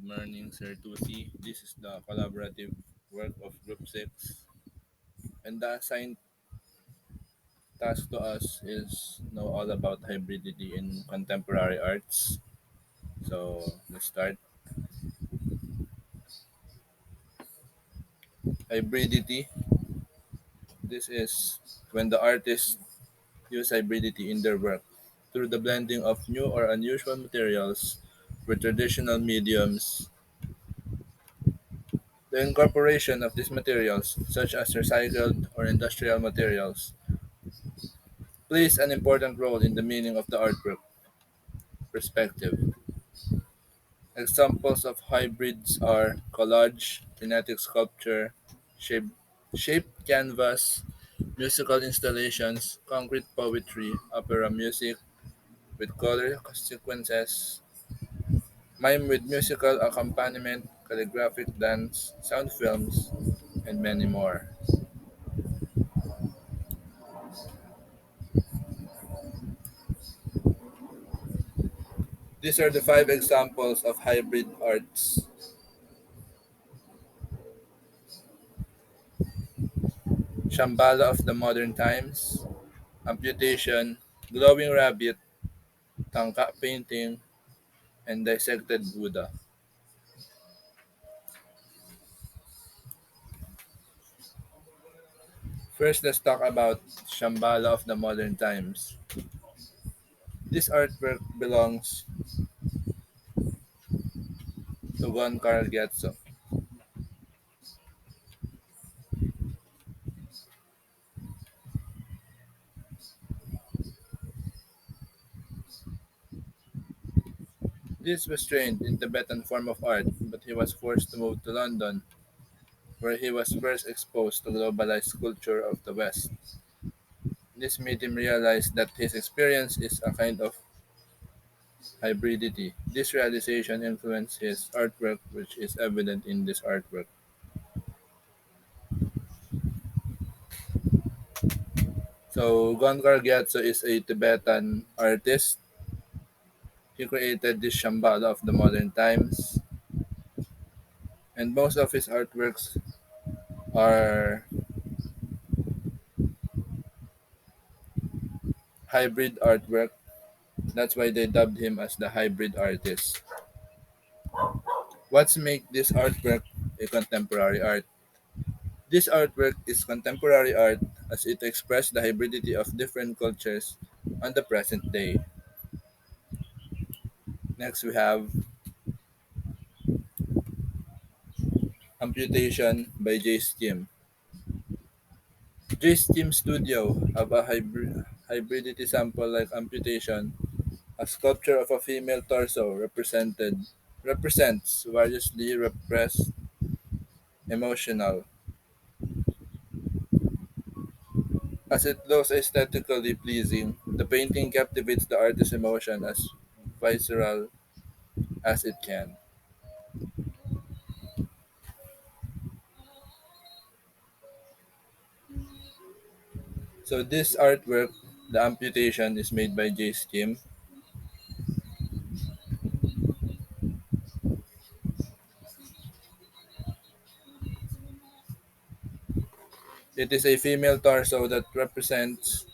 morning, Sir Tusi. This is the collaborative work of Group 6. And the assigned task to us is know all about hybridity in contemporary arts. So let's start. Hybridity. This is when the artists use hybridity in their work through the blending of new or unusual materials with traditional mediums. The incorporation of these materials, such as recycled or industrial materials, plays an important role in the meaning of the artwork perspective. Examples of hybrids are collage, kinetic sculpture, shape, shaped canvas, musical installations, concrete poetry, opera music with color sequences, mime with musical accompaniment, calligraphic dance, sound films, and many more. These are the five examples of hybrid arts: Shambhala of the modern times, amputation, glowing rabbit, tangka painting, and dissected Buddha. First, let's talk about Shambhala of the modern times. This artwork belongs to Gonkar Getzo. This was trained in Tibetan form of art, but he was forced to move to London, where he was first exposed to globalized culture of the West. This made him realize that his experience is a kind of hybridity. This realization influenced his artwork, which is evident in this artwork. So Gonkar Gyatso is a Tibetan artist. He created this Shambhala of the modern times, and most of his artworks are hybrid artwork. That's why they dubbed him as the hybrid artist. What's make this artwork a contemporary art? This artwork is contemporary art as it expresses the hybridity of different cultures on the present day. Next, we have Amputation by J. Skim. J. Skim Studio have a hybridity sample like Amputation. A sculpture of a female torso represents variously repressed emotional. As it looks aesthetically pleasing, the painting captivates the artist's emotion as visceral as it can. So this artwork, the amputation, is made by J. Skim. It is a female torso that represents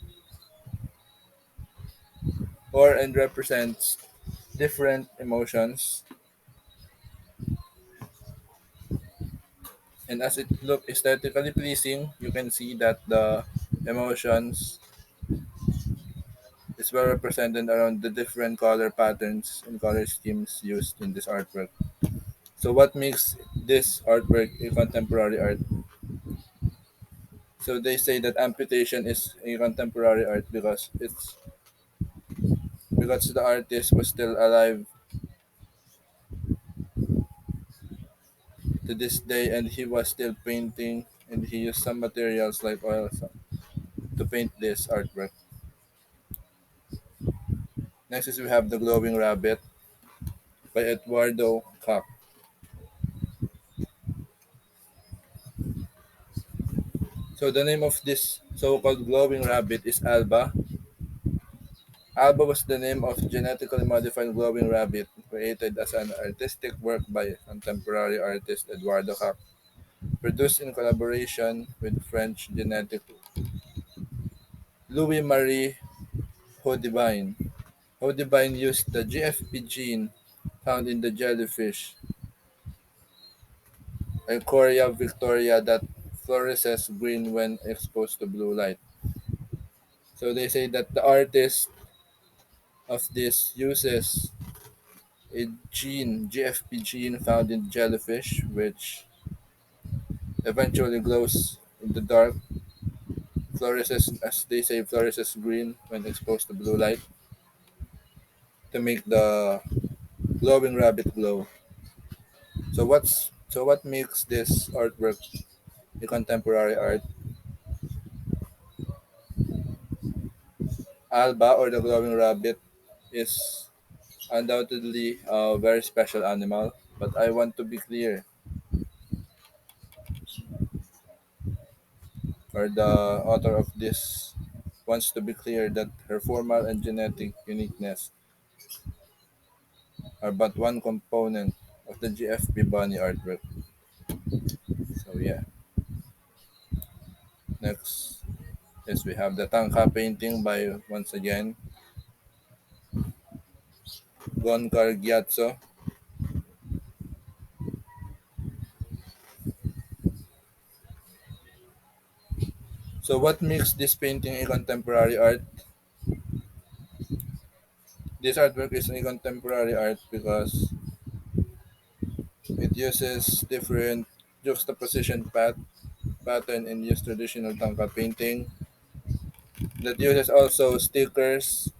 and represents different emotions. And as it looks aesthetically pleasing, you can see that the emotions is well represented around the different color patterns and color schemes used in this artwork. So what makes this artwork a contemporary art? So they say that amputation is a contemporary art because the artist was still alive to this day and he was still painting and he used some materials like oil to paint this artwork. Next is we have The Glowing Rabbit by Eduardo Koch. So the name of this so-called glowing rabbit is Alba. Alba was the name of genetically modified glowing rabbit created as an artistic work by contemporary artist Eduardo Cap, produced in collaboration with French genetic Louis-Marie Houdibine. Houdibine used the GFP gene found in the jellyfish Eichoria victoria that fluoresces green when exposed to blue light. So they say that the artist of this uses a gene, GFP gene found in jellyfish, which eventually glows in the dark, fluoresces, as they say, fluoresces green when exposed to blue light to make the glowing rabbit glow. So what makes this artwork a contemporary art? Alba or the glowing rabbit is undoubtedly a very special animal, but I want to be clear, or the author of this wants to be clear that her formal and genetic uniqueness are but one component of the GFP Bunny artwork. So yeah, next is we have the Tangka painting by once again Gonkar Gyatso. So what makes this painting a contemporary art? This artwork is a contemporary art because it uses different juxtaposition pattern in used traditional Tangka painting that uses also stickers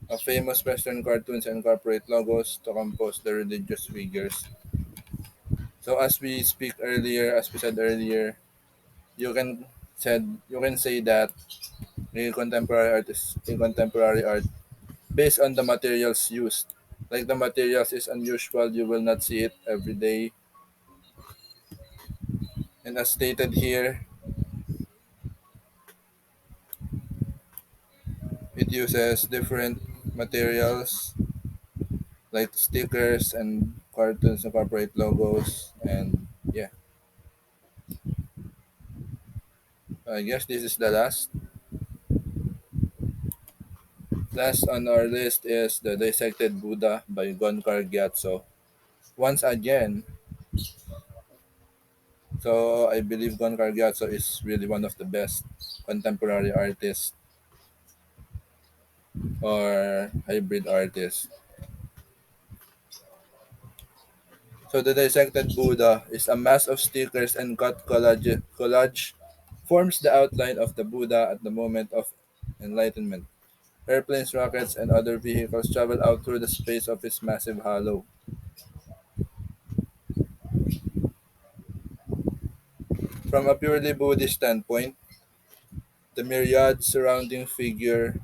of famous Western cartoons and corporate logos to compose the religious figures. So as we said earlier, you can you can say that a contemporary art is a contemporary art based on the materials used. Like the materials is unusual, you will not see it every day. And as stated here, it uses different materials like stickers and cartoons and corporate logos. And yeah, I guess this is the last on our list is the Dissected Buddha by Gonkar Gyatso. Once again, so I believe Gonkar Gyatso is really one of the best contemporary artists or hybrid artists. So the Dissected Buddha is a mass of stickers and cut collage forms the outline of the Buddha at the moment of enlightenment. Airplanes, rockets, and other vehicles travel out through the space of his massive hollow. From a purely Buddhist standpoint, the myriad surrounding figure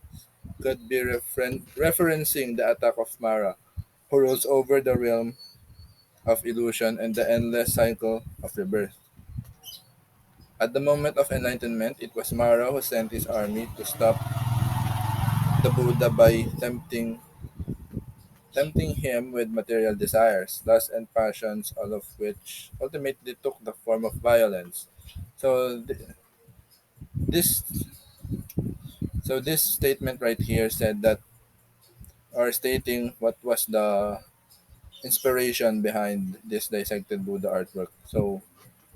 could be referencing the attack of Mara, who rules over the realm of illusion and the endless cycle of rebirth. At the moment of enlightenment, it was Mara who sent his army to stop the Buddha by tempting him with material desires, lusts, and passions, all of which ultimately took the form of violence. So this this statement right here said that, or stating what was the inspiration behind this dissected Buddha artwork. So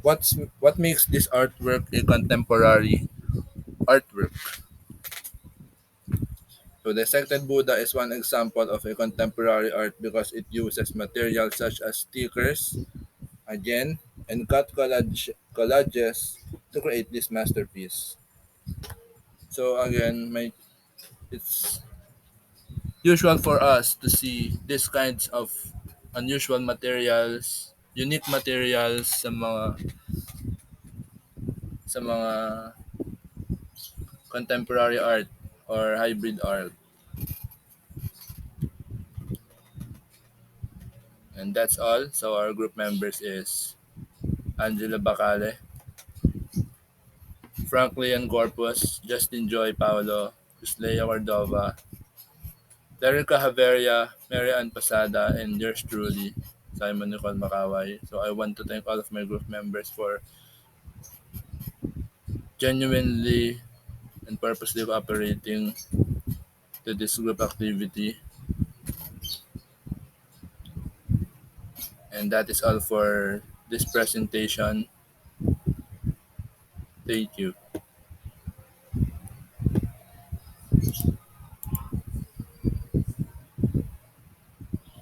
what makes this artwork a contemporary artwork? So dissected Buddha is one example of a contemporary art because it uses materials such as stickers, again, and collages to create this masterpiece. So again, it's usual for us to see these kinds of unusual materials, unique materials sa mga contemporary art or hybrid art. And that's all. So our group members is Angela Bacale, Franklin Corpus, Justin Joy Paolo, Cuslea Cordova, Derica Haveria, Mary Ann Pasada, and yours truly, Simon Nicole Makaway. So I want to thank all of my group members for genuinely and purposely cooperating to this group activity. And that is all for this presentation. Thank you.